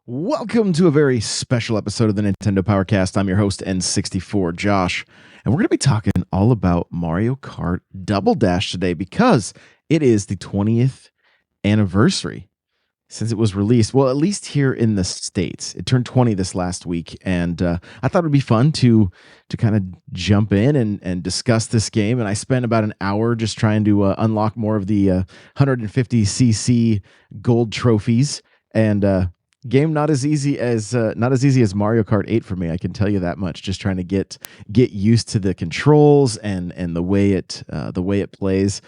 Welcome to a very special episode of the Nintendo Powercast. I'm your host, N64 Josh, and we're going to be talking all about Mario Kart Double Dash today because it is the 20th anniversary since it was released. Well, at least here in the States. It turned 20 this last week, and I thought it would be fun to kind of jump in and discuss this game. And I spent about an hour just trying to unlock more of the 150cc gold trophies, and game not as easy as Mario Kart 8 for me. I can tell you that much. Just trying to get used to the controls and the way it plays.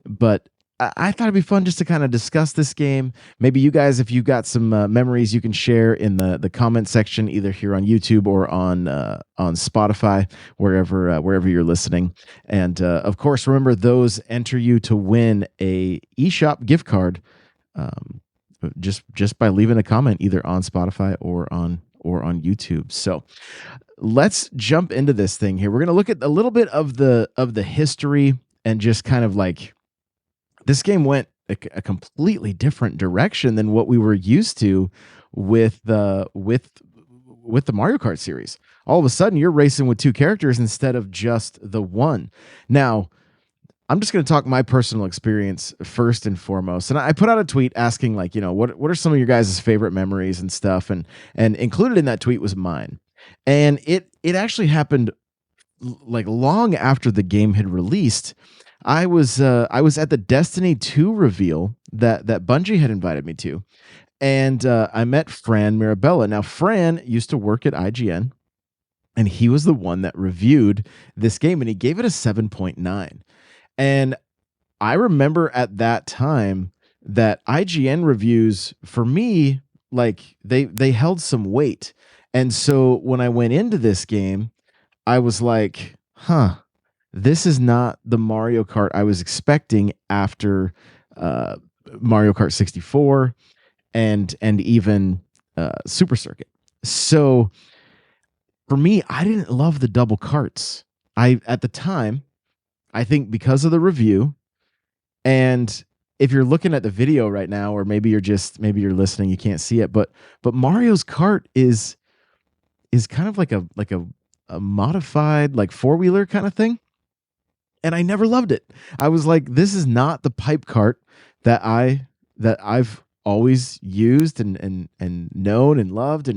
But I thought it'd be fun just to kind of discuss this game. Maybe you guys, if you got some memories, you can share in the comment section, either here on YouTube or on Spotify, wherever you're listening. And of course, remember, those enter you to win a eShop gift card. Just by leaving a comment either on Spotify or on YouTube. So let's jump into this thing here. We're going to look at a little bit of the history and just kind of like this game went a completely different direction than what we were used to with the Mario Kart series. All of a sudden, you're racing with two characters instead of just the one. Now, I'm just going to talk my personal experience first and foremost. And I put out a tweet asking, like, what are some of your guys' favorite memories and stuff? And included in that tweet was mine. And it actually happened like long after the game had released. I was at the Destiny 2 reveal that Bungie had invited me to. And I met Fran Mirabella. Now, Fran used to work at IGN, and he was the one that reviewed this game, and he gave it a 7.9. And I remember at that time that IGN reviews, for me, like they held some weight. And so when I went into this game, I was like, this is not the Mario Kart I was expecting after Mario Kart 64 and even Super Circuit. So for me, I didn't love the double carts. At the time, I think because of the review, and if you're looking at the video right now, or maybe you're listening, you can't see it, but Mario's Kart is kind of like a modified like four-wheeler kind of thing. And I never loved it. I was like, this is not the pipe cart that I've always used and known and loved,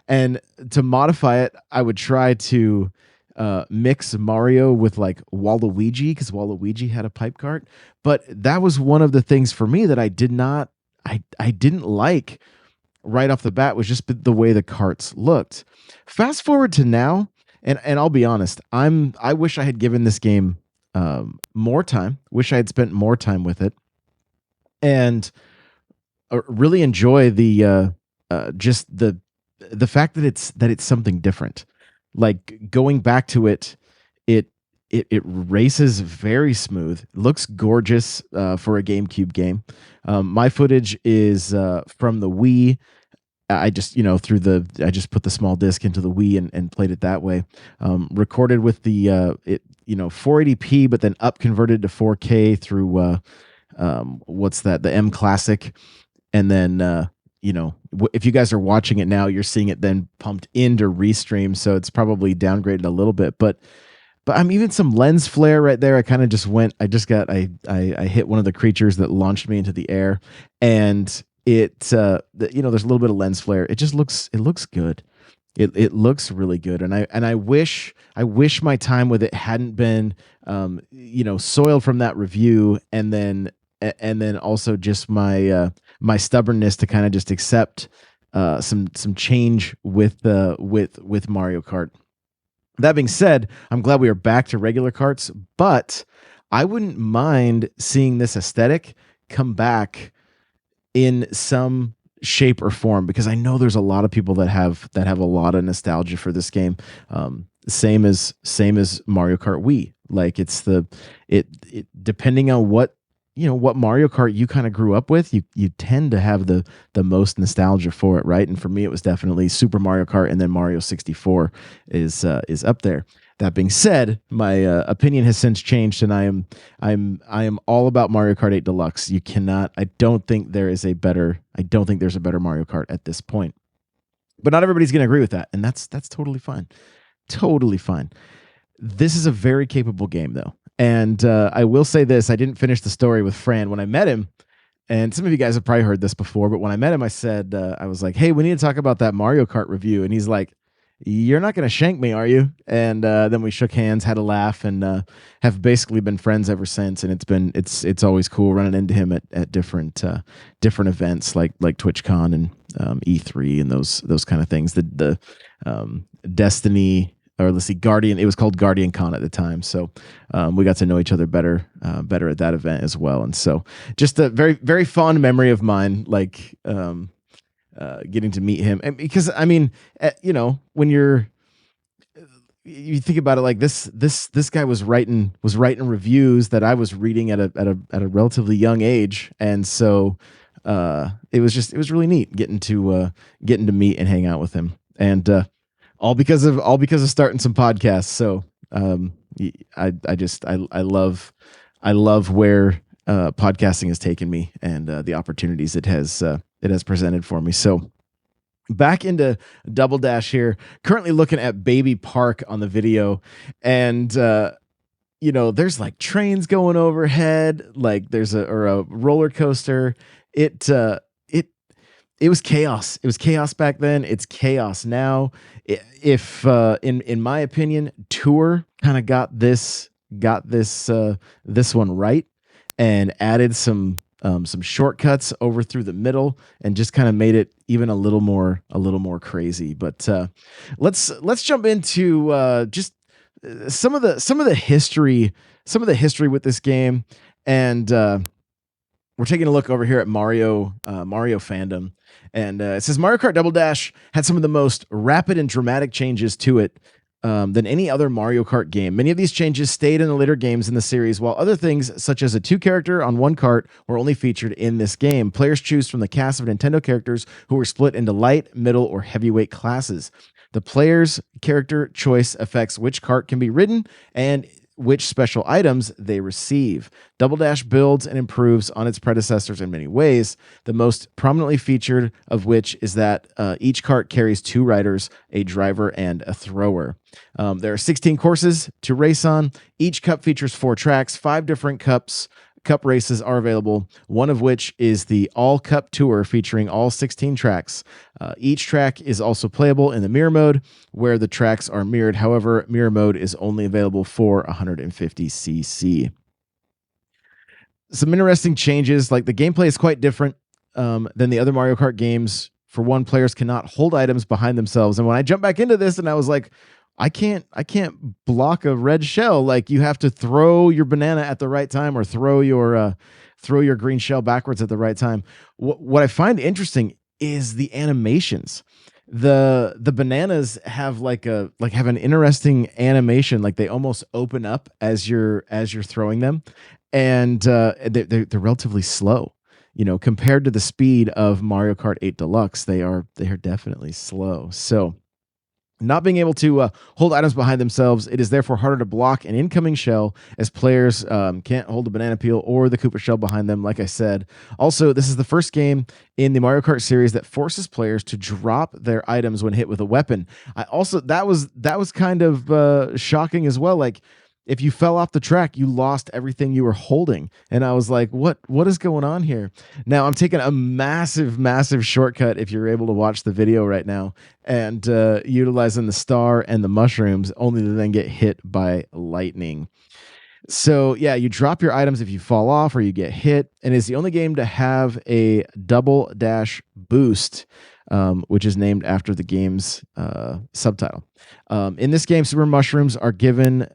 and to modify it, I would try to mix Mario with like Waluigi, because Waluigi had a pipe cart. But that was one of the things for me that I didn't like right off the bat, was just the way the carts looked. Fast forward to now, and I'll be honest, I wish I had given this game more time. Wish I had spent more time with it, and really enjoy the just the fact that it's something different. Like, going back to it races very smooth, looks gorgeous for a GameCube game. My footage is from the Wii. I just put the small disc into the Wii and played it that way. Recorded with the 480p, but then up converted to 4K through the M Classic, and then if you guys are watching it now, you're seeing it then pumped into Restream, so it's probably downgraded a little bit. But I'm even some lens flare right there. I kind of just went. I hit one of the creatures that launched me into the air, and there's a little bit of lens flare. It looks good. It looks really good, and I wish my time with it hadn't been soiled from that review, and then also just my stubbornness to kind of just accept some change with Mario Kart. That being said, I'm glad we are back to regular carts, but I wouldn't mind seeing this aesthetic come back in some shape or form, because I know there's a lot of people that have a lot of nostalgia for this game. Same as Mario Kart Wii. Like, it's depending on what Mario Kart you kind of grew up with, you tend to have the most nostalgia for it, right? And for me, it was definitely Super Mario Kart, and then Mario 64 is up there. That being said, my opinion has since changed, and I am all about Mario Kart 8 Deluxe. I don't think there's a better Mario Kart at this point. But not everybody's going to agree with that, and that's totally fine. Totally fine. This is a very capable game, though. And I will say this: I didn't finish the story with Fran when I met him. And some of you guys have probably heard this before, but when I met him, I said, I was like, hey, we need to talk about that Mario Kart review. And he's like, you're not going to shank me, are you? And then we shook hands, had a laugh, and have basically been friends ever since. And it's always cool running into him at different events like TwitchCon and E3 and those kind of things. The Destiny, or let's see, Guardian. It was called Guardian Con at the time, so we got to know each other better at that event as well. And so, just a very very fond memory of mine, like getting to meet him. And because I mean, when you think about it, like this guy was writing reviews that I was reading at a relatively young age, and so it was really neat getting to meet and hang out with him. And all because of starting some podcasts. So I love where podcasting has taken me, and the opportunities it has presented for me. So back into Double Dash here. Currently looking at Baby Park on the video, and there's like trains going overhead, like there's a roller coaster. It was chaos. It was chaos back then. It's chaos now. If in my opinion, Tour kind of got this one right, and added some shortcuts over through the middle, and just kind of made it even a little more crazy. But let's jump into just some of the history with this game. And we're taking a look over here at Mario fandom, and it says Mario Kart Double Dash had some of the most rapid and dramatic changes to it than any other Mario Kart game. Many of these changes stayed in the later games in the series, while other things, such as a 2-character on one kart, were only featured in this game. Players choose from the cast of Nintendo characters who were split into light, middle, or heavyweight classes. The player's character choice affects which kart can be ridden and which special items they receive. Double Dash builds and improves on its predecessors in many ways, the most prominently featured of which is that each kart carries 2 riders, a driver and a thrower. There are 16 courses to race on. Each cup features 4 tracks. 5 different cup races are available, one of which is the All Cup Tour featuring all 16 tracks. Each track is also playable in the mirror mode, where the tracks are mirrored. However, mirror mode is only available for 150cc. Some interesting changes, like the gameplay is quite different than the other Mario Kart games. For one, players cannot hold items behind themselves. And when I jumped back into this, and I was like, I can't block a red shell. Like, you have to throw your banana at the right time, or throw your green shell backwards at the right time. What I find interesting is the animations. The bananas have have an interesting animation, like they almost open up as you're throwing them, and they're relatively slow. Compared to the speed of Mario Kart 8 Deluxe, they are definitely slow. So, not being able to hold items behind themselves, it is therefore harder to block an incoming shell, as players can't hold the banana peel or the Koopa shell behind them, like I said. Also, this is the first game in the Mario Kart series that forces players to drop their items when hit with a weapon. That was kind of shocking as well. Like, if you fell off the track, you lost everything you were holding. And I was like, what is going on here? Now, I'm taking a massive shortcut, if you're able to watch the video right now, and utilizing the star and the mushrooms, only to then get hit by lightning. So yeah, you drop your items if you fall off or you get hit, and is the only game to have a Double Dash boost, which is named after the game's subtitle. In this game, super mushrooms are given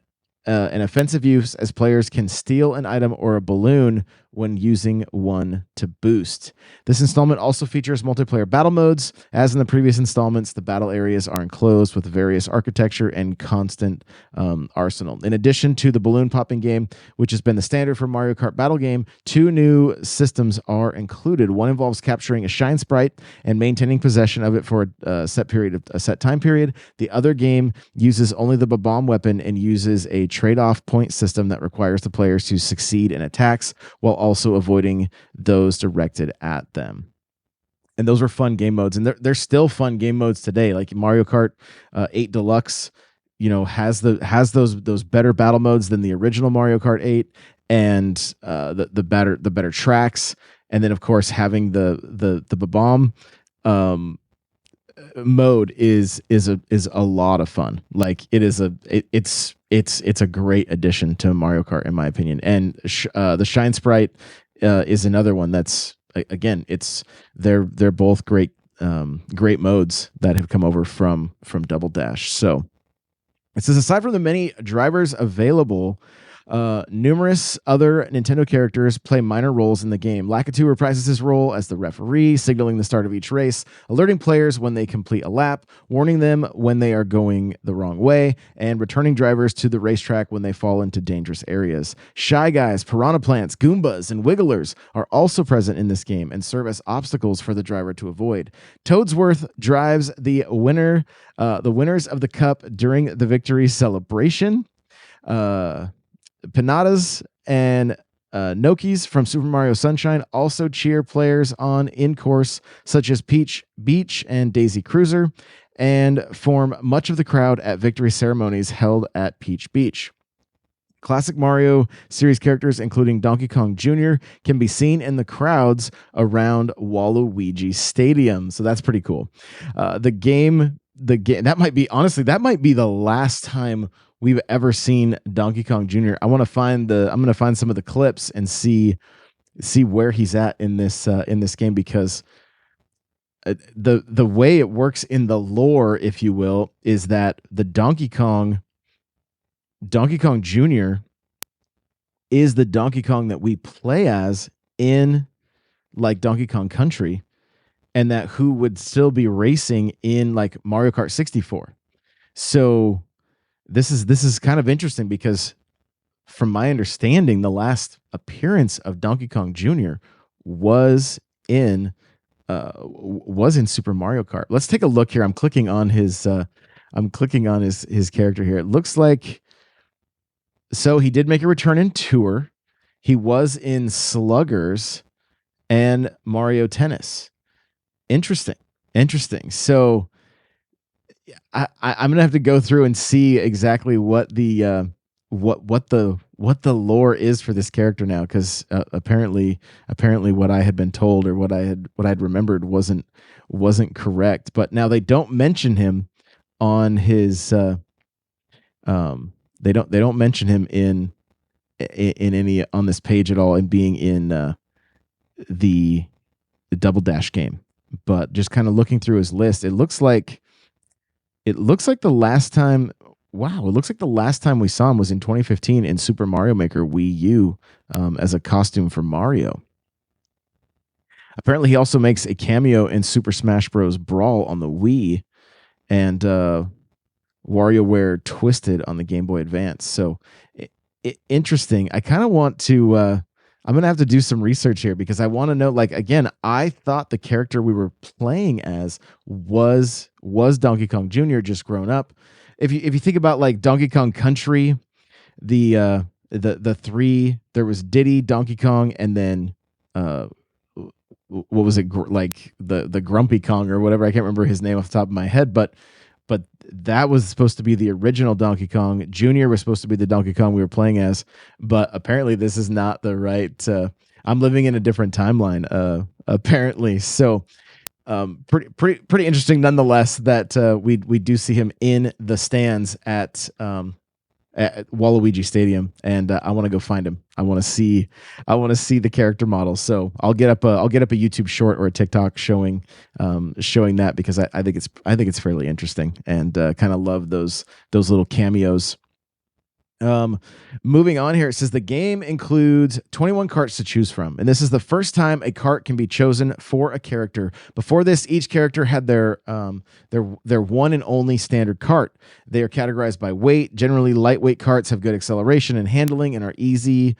an offensive use, as players can steal an item or a balloon when using one to boost. This installment also features multiplayer battle modes. As in the previous installments, the battle areas are enclosed with various architecture and constant arsenal. In addition to the balloon popping game, which has been the standard for Mario Kart battle game, 2 new systems are included. One involves capturing a shine sprite and maintaining possession of it for a set time period. The other game uses only the bomb weapon and uses a trade-off point system that requires the players to succeed in attacks while also avoiding those directed at them. and those were fun game modes, and they're still fun game modes today. Like Mario Kart 8 Deluxe, has those better battle modes than the original Mario Kart 8, and the better tracks, and then of course having the bomb um mode is a lot of fun. Like it's a great addition to Mario Kart in my opinion. And the Shine Sprite is another one that's again, they're both great modes that have come over from Double Dash. So it says, aside from the many drivers available, numerous other Nintendo characters play minor roles in the game. Lakitu reprises his role as the referee, signaling the start of each race, alerting players when they complete a lap, warning them when they are going the wrong way, and returning drivers to the racetrack when they fall into dangerous areas. Shy Guys, Piranha Plants, Goombas, and Wigglers are also present in this game and serve as obstacles for the driver to avoid. Toadsworth drives the winners of the cup during the victory celebration. Pinatas and Nokis from Super Mario Sunshine also cheer players on in course, such as Peach Beach and Daisy Cruiser, and form much of the crowd at victory ceremonies held at Peach Beach. Classic Mario series characters, including Donkey Kong Jr., can be seen in the crowds around Waluigi Stadium. So that's pretty cool. The game that might be the last time we've ever seen Donkey Kong Jr. I'm gonna find some of the clips and see where he's at in this game, because the way it works in the lore, if you will, is that the Donkey Kong Jr. is the Donkey Kong that we play as in like Donkey Kong Country, and that who would still be racing in like Mario Kart 64. So this is kind of interesting, because from my understanding, the last appearance of Donkey Kong Jr. was in Super Mario Kart. Let's take a look here. I'm clicking on his character here. It looks like, so he did make a return in Tour. He was in Sluggers and Mario Tennis. Interesting. So I'm gonna have to go through and see exactly what the lore is for this character now, because apparently what I had been told, or what I'd remembered wasn't correct. But now they don't mention him on his they don't mention him in any on this page at all, and being in the Double Dash game. But just kind of looking through his list, it looks like the last time we saw him was in 2015 in Super Mario Maker Wii U, as a costume for Mario. Apparently, he also makes a cameo in Super Smash Bros. Brawl on the Wii, and WarioWare Twisted on the Game Boy Advance. So interesting. I kind of want to. I'm gonna have to do some research here, because I want to know. Like, again, I thought the character we were playing as was Donkey Kong Jr. just grown up. If you think about like Donkey Kong Country, the three, there was Diddy, Donkey Kong, and then what was it, like the Grumpy Kong or whatever? I can't remember his name off the top of my head, but that was supposed to be the original Donkey Kong. Junior was supposed to be the Donkey Kong we were playing as, but apparently this is not the right. I'm living in a different timeline, apparently. So, pretty interesting, nonetheless, that we do see him in the stands at Waluigi Stadium, and I want to go find him. I want to see the character model. So I'll get up a YouTube short or a TikTok showing that, because I think it's fairly interesting, and kind of love those little cameos. Moving on here, it says the game includes 21 carts to choose from, and this is the first time a cart can be chosen for a character. Before this, each character had their one and only standard cart. They are categorized by weight. Generally, lightweight carts have good acceleration and handling, and are easily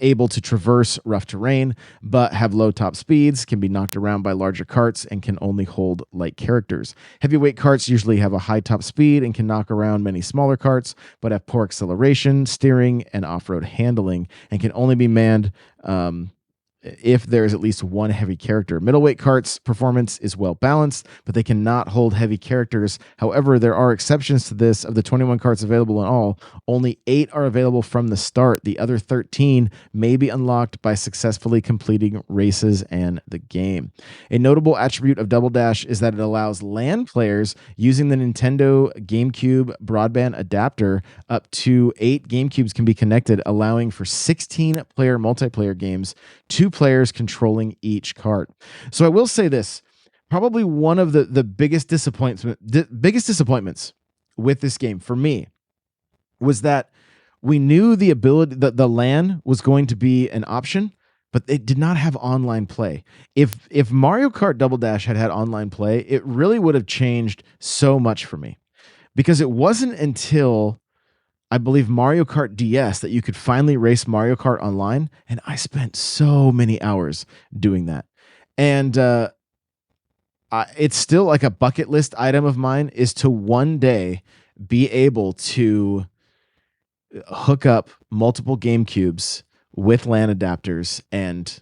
able to traverse rough terrain, but have low top speeds, can be knocked around by larger carts, and can only hold light characters. Heavyweight carts usually have a high top speed and can knock around many smaller carts, but have poor acceleration, steering, and off-road handling, and can only be manned if there is at least one heavy character. Middleweight carts performance is well balanced, but they cannot hold heavy characters. However, there are exceptions to this. Of the 21 carts available in all, only 8 are available from the start. The other 13 may be unlocked by successfully completing races and the game. A notable attribute of Double Dash is that it allows LAN players using the Nintendo GameCube broadband adapter. Up to 8 GameCubes can be connected, allowing for 16-player multiplayer games, 2 players controlling each cart. So I will say this, probably one of the biggest disappointments with this game for me was that we knew the ability that the LAN was going to be an option, but it did not have online play. If Mario Kart Double Dash had online play, it really would have changed so much for me, because it wasn't until I believe Mario Kart DS that you could finally race Mario Kart online, and I spent so many hours doing that. And it's still like a bucket list item of mine is to one day be able to hook up multiple GameCubes with LAN adapters and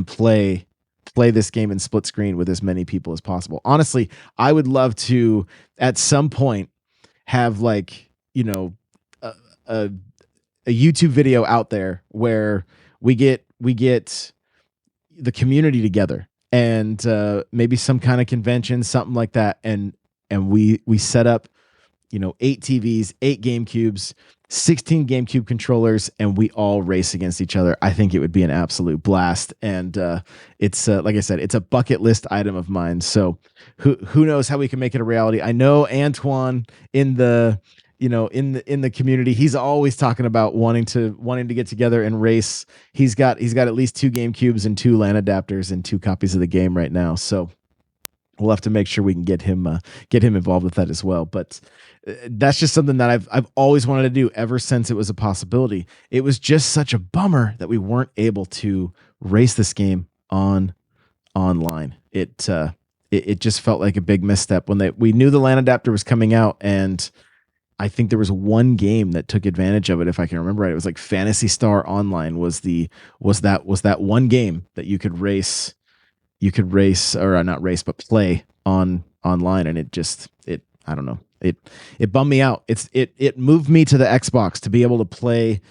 play this game in split screen with as many people as possible. Honestly, I would love to at some point have, like, you know, a, a YouTube video out there where we get the community together, and maybe some kind of convention, something like that, and we set up, 8 TVs, 8 GameCubes, 16 GameCube controllers, and we all race against each other. I think it would be an absolute blast, and it's like I said, it's a bucket list item of mine. So who knows how we can make it a reality? I know Antoine in the in the community, he's always talking about wanting to get together and race. He's got at least 2 GameCubes and 2 LAN adapters and 2 copies of the game right now. So we'll have to make sure we can get him involved with that as well. But that's just something that I've always wanted to do ever since it was a possibility. It was just such a bummer that we weren't able to race this game online. It just felt like a big misstep when we knew the LAN adapter was coming out, and I think there was one game that took advantage of it, if I can remember right. It was like Phantasy Star Online was that one game that you could race, or not race, but play online, and it I don't know. It bummed me out. It moved me to the Xbox to be able to play,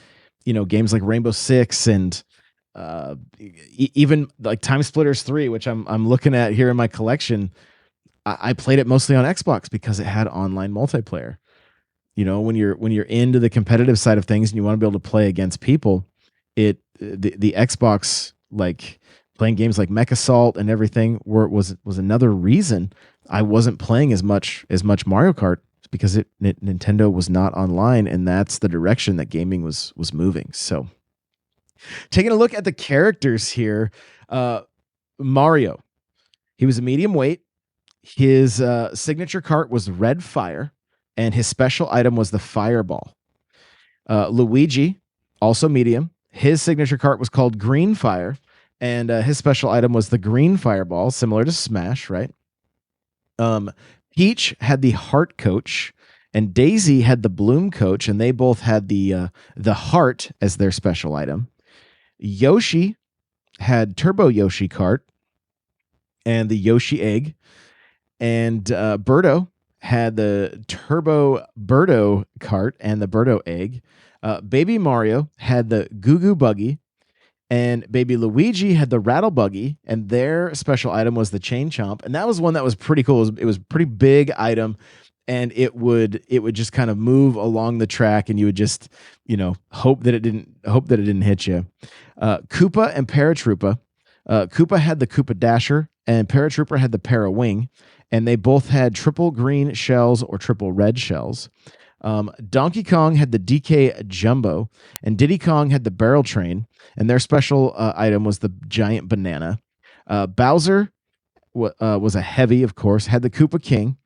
games like Rainbow Six and even like Time Splitters 3, which I'm looking at here in my collection. I played it mostly on Xbox because it had online multiplayer. When you're into the competitive side of things and you want to be able to play against people, the Xbox, like playing games like Mech Assault and everything, was another reason I wasn't playing as much Mario Kart, because Nintendo was not online, and that's the direction that gaming was moving. So, taking a look at the characters here, Mario, he was a medium weight. His signature cart was Red Fire, and his special item was the Fireball. Luigi, also medium. His signature cart was called Green Fire, and his special item was the Green Fireball, similar to Smash, right? Peach had the Heart Coach, and Daisy had the Bloom Coach, and they both had the Heart as their special item. Yoshi had Turbo Yoshi Cart and the Yoshi Egg, and Birdo had the Turbo Birdo Cart and the Birdo Egg. Baby Mario had the Goo Goo Buggy, and Baby Luigi had the Rattle Buggy, and their special item was the Chain Chomp, and that was one that was pretty cool. It was a pretty big item, and it would just kind of move along the track, and you would just hope that it didn't hit you. Koopa and Paratroopa. Koopa had the Koopa Dasher, and Paratrooper had the Parawing, and they both had triple green shells or triple red shells. Donkey Kong had the DK Jumbo, and Diddy Kong had the Barrel Train, and their special item was the Giant Banana. Bowser was a heavy, of course, had the Koopa King,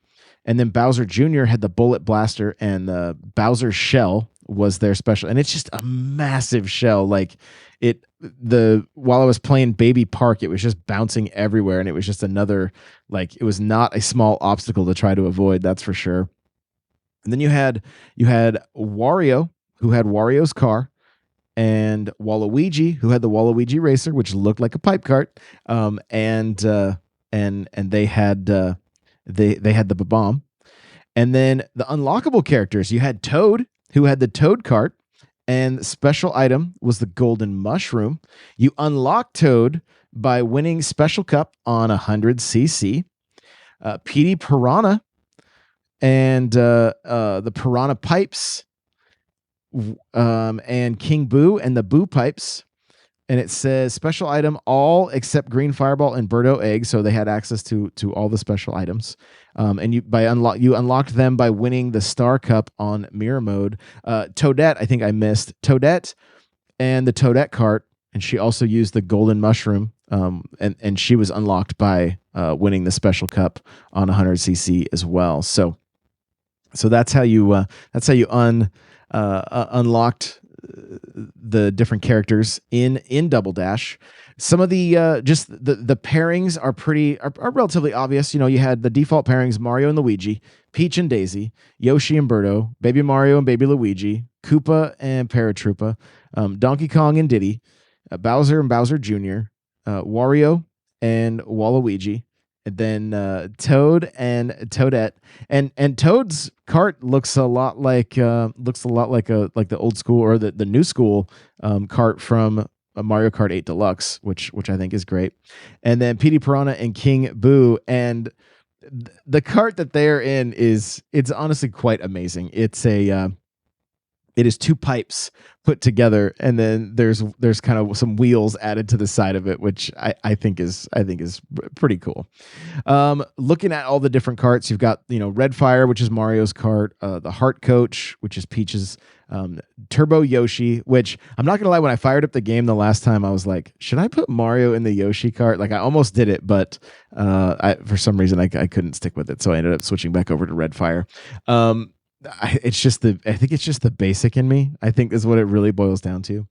and then Bowser Jr. had the Bullet Blaster, and the Bowser Shell was their special, and it's just a massive shell. Like while I was playing Baby Park, it was just bouncing everywhere, and it was just another, like, it was not a small obstacle to try to avoid, that's for sure. And then you had Wario, who had Wario's car, and Waluigi, who had the Waluigi Racer, which looked like a pipe cart, and they had the bomb. And then the unlockable characters, you had Toad, who had the Toad cart, and special item was the golden mushroom. You unlock Toad by winning special cup on 100cc. PD Piranha and the Piranha pipes, and King Boo and the Boo pipes. And it says special item all except green fireball and Birdo egg, so they had access to all the special items. And you unlocked them by winning the Star Cup on mirror mode. Toadette, I think I missed Toadette and the Toadette cart, and she also used the golden mushroom. And she was unlocked by winning the special cup on 100cc as well. So that's how you unlocked the different characters in Double Dash. Some of the just the pairings are relatively obvious. You know, you had the default pairings: Mario and Luigi, Peach and Daisy, Yoshi and Birdo, Baby Mario and Baby Luigi, Koopa and Paratroopa, Donkey Kong and Diddy, Bowser and Bowser Jr., Wario and Waluigi, and then Toad and Toadette. And Toad's cart looks a lot like the old school or the new school cart from Mario Kart 8 Deluxe, which I think is great. And then PD Piranha and King Boo, and the cart that they're in it's honestly quite amazing. It is two pipes put together, and then there's kind of some wheels added to the side of it, which I think is pretty cool. Looking at all the different carts, you've got Red Fire, which is Mario's cart, the Heart Coach, which is Peach's, Turbo Yoshi, which I'm not gonna lie, when I fired up the game the last time, I was like, should I put Mario in the Yoshi cart? Like I almost did it, but for some reason I couldn't stick with it, so I ended up switching back over to Red Fire. I think it's just the basic in me, I think, is what it really boils down to.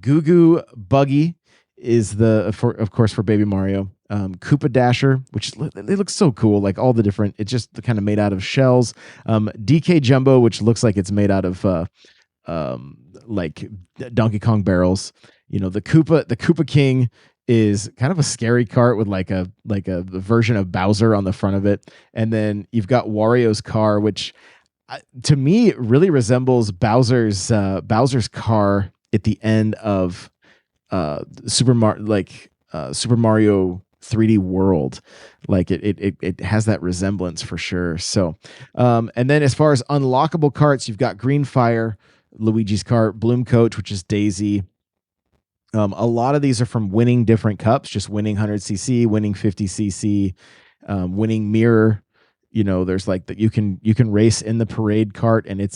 Goo Goo Buggy is of course for Baby Mario. Koopa Dasher, which they look so cool, like all the different, it's just kind of made out of shells. DK Jumbo, which looks like it's made out of like Donkey Kong barrels. The Koopa King is kind of a scary cart with like a version of Bowser on the front of it. And then you've got Wario's car, which to me really resembles Bowser's car at the end of Super Mario 3D World. Like it has that resemblance for sure. So and then as far as unlockable carts, you've got Green Fire, Luigi's cart, Bloom Coach, which is Daisy. A lot of these are from winning different cups, just winning 100cc, winning 50cc, winning mirror. There's like that you can race in the parade cart, and it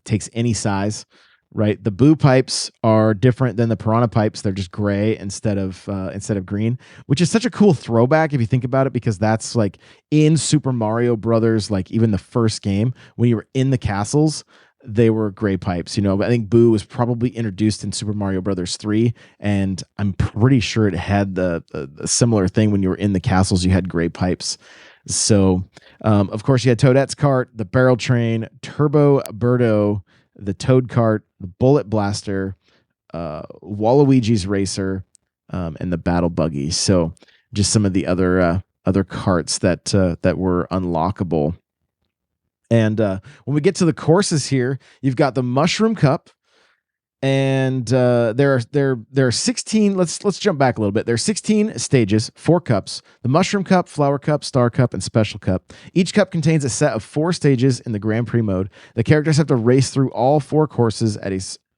takes any size, right? The Boo pipes are different than the Piranha pipes. They're just gray instead of green, which is such a cool throwback if you think about it, because that's like in Super Mario Brothers, like even the first game when you were in the castles, they were gray pipes. I think Boo was probably introduced in Super Mario Brothers 3, and I'm pretty sure it had the similar thing when you were in the castles. You had gray pipes. So, of course, you had Toadette's cart, the Barrel Train, Turbo Birdo, the Toad cart, the Bullet Blaster, Waluigi's Racer, and the Battle Buggy. So, just some of the other carts that were unlockable. And when we get to the courses here, you've got the Mushroom Cup, and there are 16. Let's jump back a little bit. There are 16 stages, 4 cups: the Mushroom Cup, Flower Cup, Star Cup, and Special Cup. Each cup contains a set of 4 stages in the Grand Prix mode. The characters have to race through all 4 courses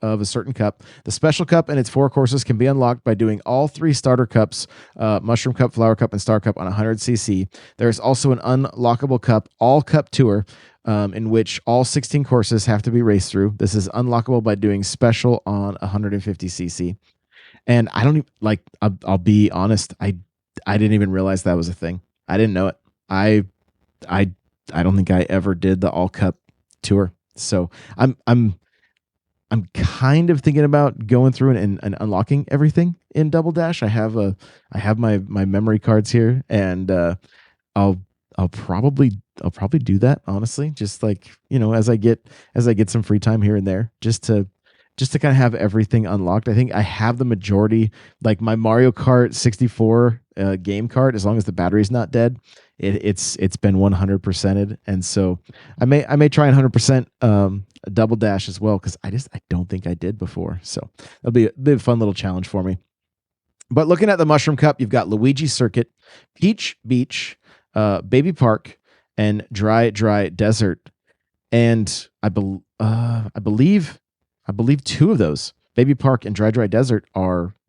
of a certain cup. The Special Cup and its 4 courses can be unlocked by doing all 3 starter cups, Mushroom Cup, Flower Cup, and Star Cup on 100cc. There is also an unlockable cup, All Cup Tour, in which all 16 courses have to be raced through. This is unlockable by doing Special on 150cc. And I don't even, like, I'll be honest, I didn't even realize that was a thing. I didn't know it. I don't think I ever did the All Cup Tour. So I'm kind of thinking about going through and unlocking everything in Double Dash. I have my memory cards here, and I'll probably do that, honestly, just like, as I get some free time here and there, just to just to kind of have everything unlocked. I think I have the majority, like my Mario Kart 64 game cart. As long as the battery's not dead, it's been 100%ed, and so I may try and 100% double dash as well, because I don't think I did before. So that'll be a fun little challenge for me. But looking at the Mushroom Cup, you've got Luigi Circuit, Peach Beach, Baby Park, and Dry Desert. And I believe two of those, Baby Park and Dry Desert,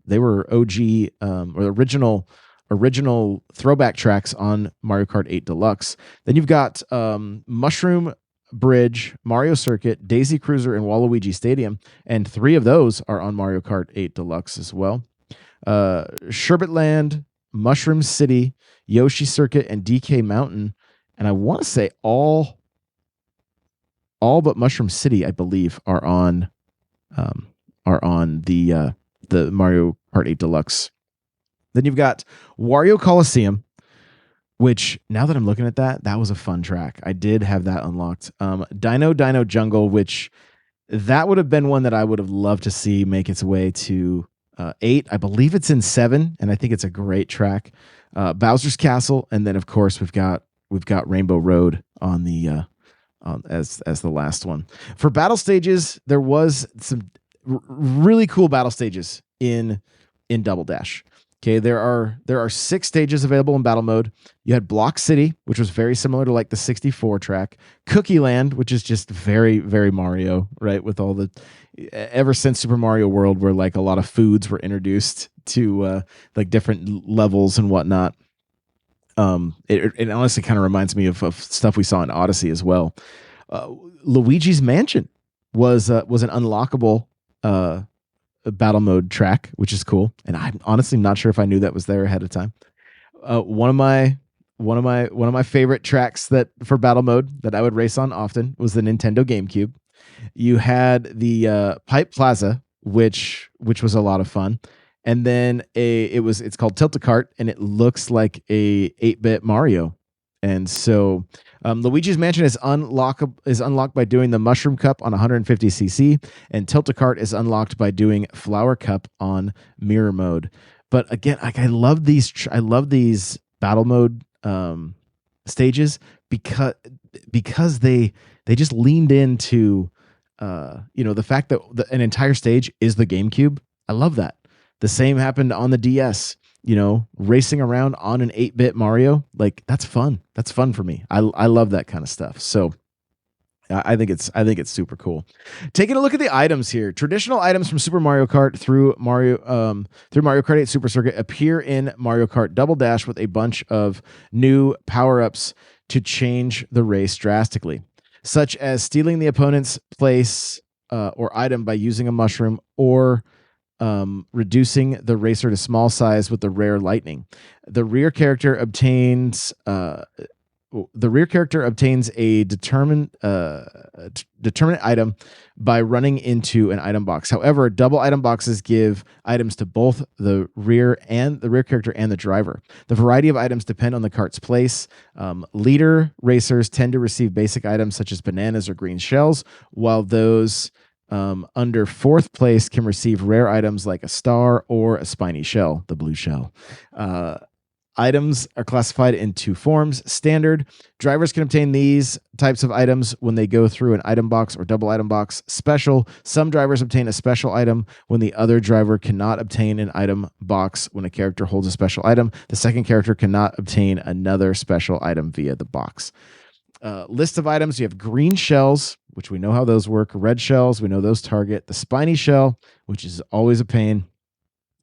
they were OG, or the original throwback tracks on Mario Kart 8 Deluxe. Then you've got Mushroom Bridge, Mario Circuit, Daisy Cruiser, and Waluigi Stadium, and three of those are on Mario Kart 8 Deluxe as well. Sherbet Land, Mushroom City, Yoshi Circuit, and DK Mountain, and I want to say all but Mushroom City, I believe, are on the Mario Kart 8 Deluxe. Then you've got Wario Coliseum, which, now that I'm looking at that was a fun track. I did have that unlocked. Dino Jungle, which that would have been one that I would have loved to see make its way to 8. I believe it's in 7, and I think it's a great track. Bowser's Castle, and then of course we've got Rainbow Road on the as the last one. For battle stages, there was some really cool battle stages in Double Dash. Okay, there are 6 stages available in battle mode. You had Block City, which was very similar to like the 64 track. Cookie Land, which is just very, very Mario, right? With all the, ever since Super Mario World, where like a lot of foods were introduced to like different levels and whatnot. It honestly kind of reminds me of stuff we saw in Odyssey as well. Luigi's Mansion was an unlockable battle mode track, which is cool, and I'm honestly not sure if I knew that was there ahead of time. One of my favorite tracks that for battle mode that I would race on often was the Nintendo GameCube. You had the Pipe Plaza, which was a lot of fun, and then it's called Tilt-A-Cart, and it looks like a 8-bit Mario. And so Luigi's Mansion is unlocked by doing the Mushroom Cup on 150cc, and Tilt-A-Cart is unlocked by doing Flower Cup on Mirror Mode. But again, like I love these battle mode stages because they just leaned into the fact that an entire stage is the GameCube. I love that. The same happened on the DS. Racing around on an 8-bit Mario, like that's fun. That's fun for me. I love that kind of stuff. So I think it's super cool. Taking a look at the items here, traditional items from Super Mario Kart through Mario Kart 8 Super Circuit appear in Mario Kart Double Dash with a bunch of new power-ups to change the race drastically, such as stealing the opponent's place or item by using a mushroom, or reducing the racer to small size with the rare lightning. The rear character obtains a determinate item by running into an item box. However, double item boxes give items to both the rear character and the driver. The variety of items depend on the cart's place. Leader racers tend to receive basic items such as bananas or green shells, while those under 4th place can receive rare items like a star or a spiny shell, the blue shell. Items are classified in 2 forms. Standard, drivers can obtain these types of items when they go through an item box or double item box. Special, some drivers obtain a special item when the other driver cannot obtain an item box. When a character holds a special item, the second character cannot obtain another special item via the box. List of items, you have green shells, which we know how those work. Red shells, we know those target. The spiny shell, which is always a pain.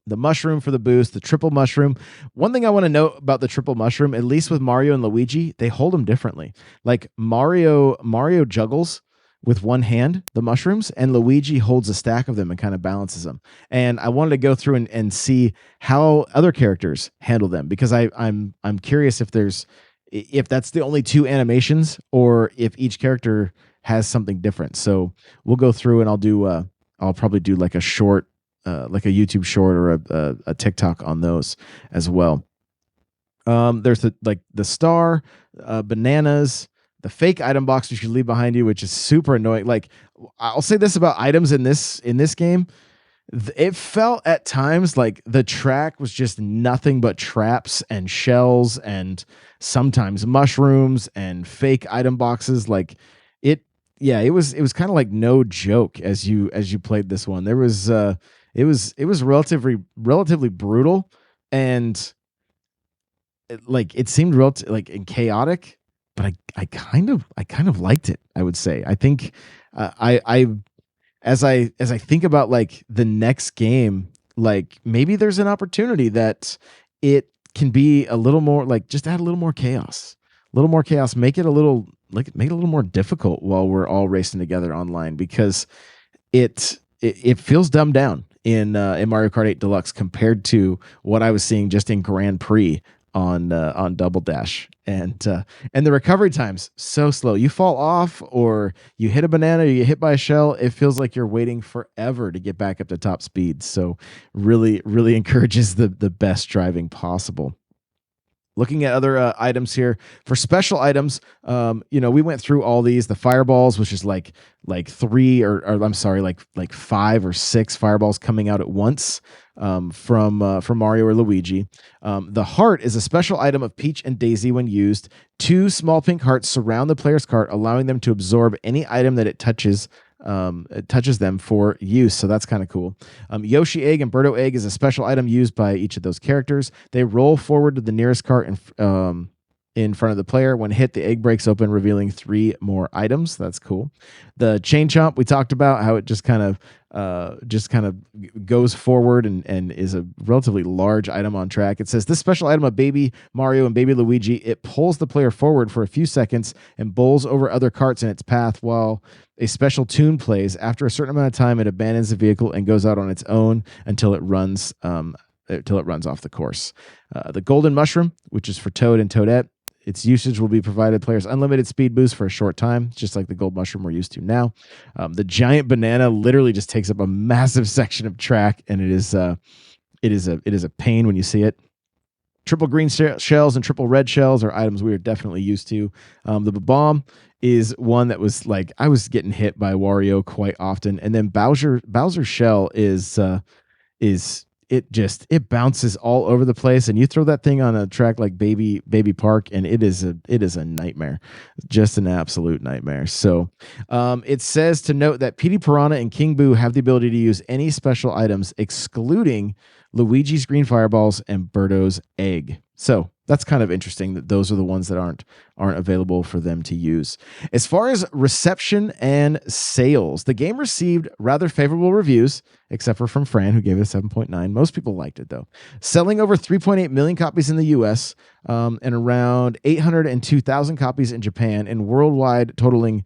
The mushroom for the boost, the triple mushroom. One thing I want to note about the triple mushroom, at least with Mario and Luigi, they hold them differently. Like Mario juggles with one hand the mushrooms, and Luigi holds a stack of them and kind of balances them. And I wanted to go through and see how other characters handle them, because I'm curious if that's the only 2 animations, or if each character has something different. So we'll go through, and I'll probably do like a short, like a YouTube short or a TikTok on those as well. There's the star, bananas, the fake item box which you leave behind you, which is super annoying. Like, I'll say this about items in this game. It felt at times like the track was just nothing but traps and shells and sometimes mushrooms and fake item boxes. Like, it yeah, it was kind of like no joke as you played this one. There was it was relatively brutal, and it seemed like and chaotic, but I kind of liked it, I would say. I think I as I think about like the next game, like maybe there's an opportunity that it can be a little more, like, just add a little more chaos. A little more chaos, make it a little more difficult while we're all racing together online, because it feels dumbed down in Mario Kart 8 Deluxe compared to what I was seeing just in Grand Prix on Double Dash, and the recovery times so slow. You fall off, or you hit a banana, or you get hit by a shell. It feels like you're waiting forever to get back up to top speed. So really, really encourages the best driving possible. Looking at other items here for special items, we went through all these. The fireballs, which is like three, or I'm sorry, like five or six fireballs coming out at once, from Mario or Luigi. The heart is a special item of Peach and Daisy. When used, two small pink hearts surround the player's cart, allowing them to absorb any item that it touches them for use. So that's kind of cool. Yoshi egg and Birdo egg is a special item used by each of those characters. They roll forward to the nearest cart in front of the player. When hit, the egg breaks open, revealing three more items. That's cool. The chain chomp, we talked about how it just kind of goes forward and is a relatively large item on track. It says this special item of Baby Mario and Baby Luigi, it pulls the player forward for a few seconds and bowls over other carts in its path while a special tune plays. After a certain amount of time, it abandons the vehicle and goes out on its own until it runs off the course. The golden mushroom, which is for Toad and Toadette, its usage will be provided players unlimited speed boost for a short time, just like the gold mushroom we're used to now. The giant banana literally just takes up a massive section of track, and it is a pain when you see it. Triple green shells and triple red shells are items we are definitely used to. The bomb is one that was like, I was getting hit by Wario quite often, and then Bowser's shell is it bounces all over the place, and you throw that thing on a track like Baby Park, and it is a nightmare, just an absolute nightmare. So it says to note that Petey Piranha and King Boo have the ability to use any special items, excluding Luigi's green fireballs and Birdo's egg. So that's kind of interesting that those are the ones that aren't available for them to use. As far as reception and sales, the game received rather favorable reviews, except for from Fran, who gave it a 7.9. Most people liked it, though. Selling over 3.8 million copies in the US, and around 802,000 copies in Japan, and worldwide totaling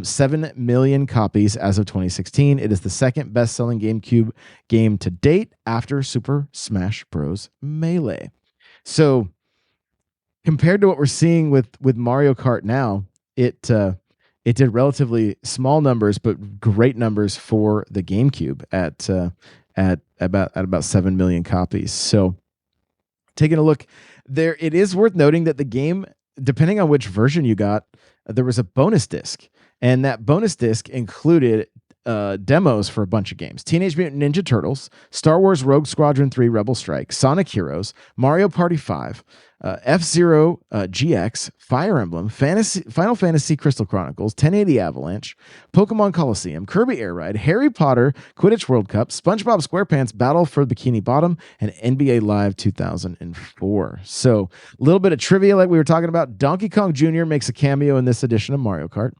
7 million copies as of 2016. It is the second best-selling GameCube game to date after Super Smash Bros. Melee. So compared to what we're seeing with Mario Kart now, it did relatively small numbers, but great numbers for the GameCube at about 7 million copies. So taking a look there, it is worth noting that the game, depending on which version you got, there was a bonus disc, and that bonus disc included demos for a bunch of games: Teenage Mutant Ninja Turtles, Star Wars Rogue Squadron 3 Rebel Strike, Sonic Heroes, Mario Party 5, F-Zero GX, Fire Emblem, Final Fantasy Crystal Chronicles, 1080 Avalanche, Pokemon Coliseum, Kirby Air Ride, Harry Potter, Quidditch World Cup, SpongeBob SquarePants Battle for Bikini Bottom, and NBA Live 2004. So a little bit of trivia like we were talking about. Donkey Kong Jr. makes a cameo in this edition of Mario Kart.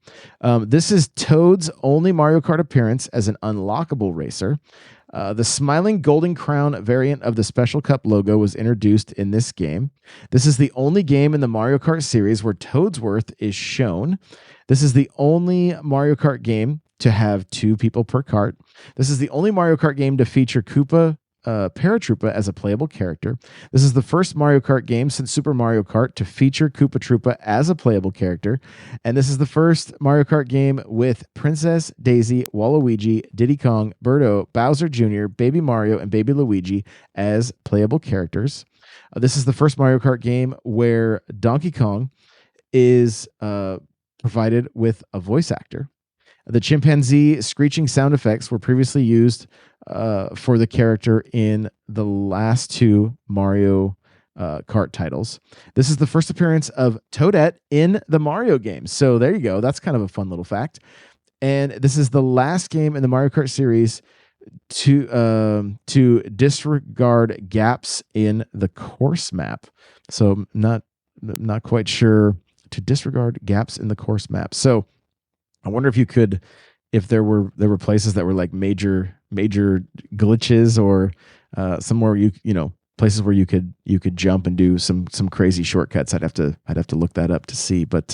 This is Toad's only Mario Kart appearance as an unlockable racer. The smiling golden crown variant of the Special Cup logo was introduced in this game. This is the only game in the Mario Kart series where Toadsworth is shown. This is the only Mario Kart game to have 2 people per cart. This is the only Mario Kart game to feature Koopa Paratroopa as a playable character. This is the first Mario Kart game since Super Mario Kart to feature Koopa Troopa as a playable character. And this is the first Mario Kart game with Princess Daisy, Waluigi, Diddy Kong, Birdo, Bowser Jr., Baby Mario, and Baby Luigi as playable characters. This is the first Mario Kart game where Donkey Kong is provided with a voice actor. The chimpanzee screeching sound effects were previously used for the character in the last two Mario Kart titles. This is the first appearance of Toadette in the Mario games. So there you go. That's kind of a fun little fact. And this is the last game in the Mario Kart series to disregard gaps in the course map. So not quite sure, to disregard gaps in the course map. So I wonder if there were places that were like major glitches, or somewhere places where you could jump and do some crazy shortcuts. I'd have to look that up to see. But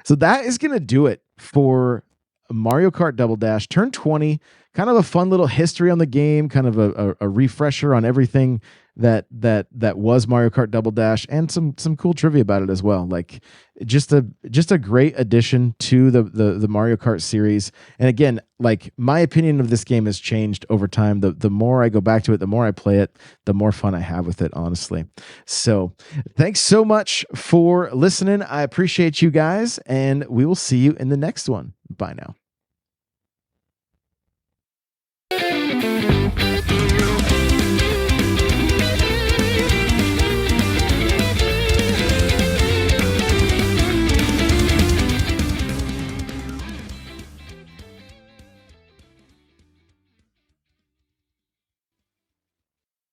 so that is gonna do it for Mario Kart Double Dash Turn 20. Kind of a fun little history on the game, kind of a refresher on everything that was Mario Kart Double Dash, and some cool trivia about it as well. Like just a great addition to the Mario Kart series. And again, like my opinion of this game has changed over time. The more I go back to it, the more I play it, the more fun I have with it, honestly. So thanks so much for listening. I appreciate you guys, and we will see you in the next one. Bye now.